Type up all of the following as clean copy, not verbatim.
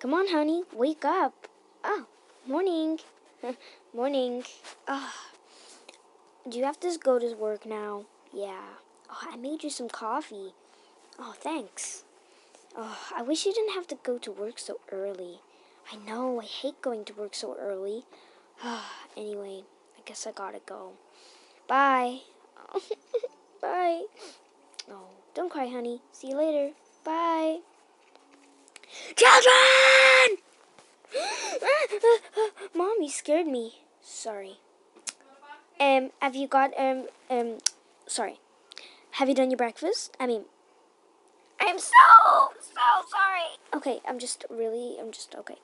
Come on, honey, wake up. Oh, morning. Morning. Oh, do you have to go to work now? Yeah. Oh, I made you some coffee. Oh, thanks. Oh, I wish you didn't have to go to work so early. I know, I hate going to work so early. Anyway, I guess I gotta go. Bye. Bye. Oh, don't cry, honey. See you later. Bye. Children! Mom, you scared me. Sorry. Have you got, sorry. Have you done your breakfast? I'm so sorry. Okay, I'm just okay.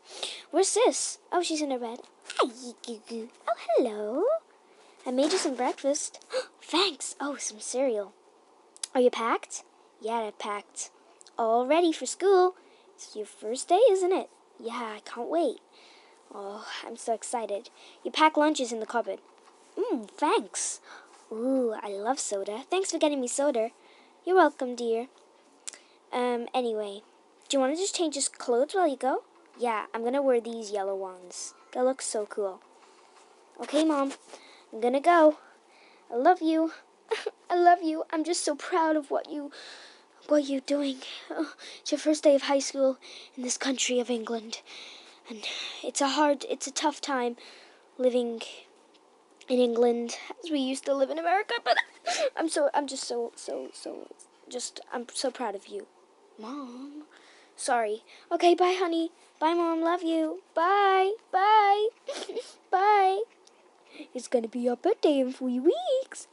Where's Sis? Oh, she's in her bed. Hi, Goo. Oh, hello. I made you some breakfast. Thanks. Oh, some cereal. Are you packed? Yeah, I'm packed. All ready for school. It's your first day, isn't it? Yeah, I can't wait. Oh, I'm so excited. You pack lunches in the cupboard. Thanks. Ooh, I love soda. Thanks for getting me soda. You're welcome, dear. Anyway, do you want to just change his clothes while you go? Yeah, I'm gonna wear these yellow ones. They look so cool. Okay, Mom, I'm gonna go. I love you. I love you. I'm just so proud of what you're doing. Oh, it's your first day of high school in this country of England. And it's a tough time living in England as we used to live in America, but I'm so proud of you. Mom. Sorry. Okay, bye, honey. Bye, Mom. Love you. Bye. Bye. Bye. It's gonna be your birthday in 3 weeks.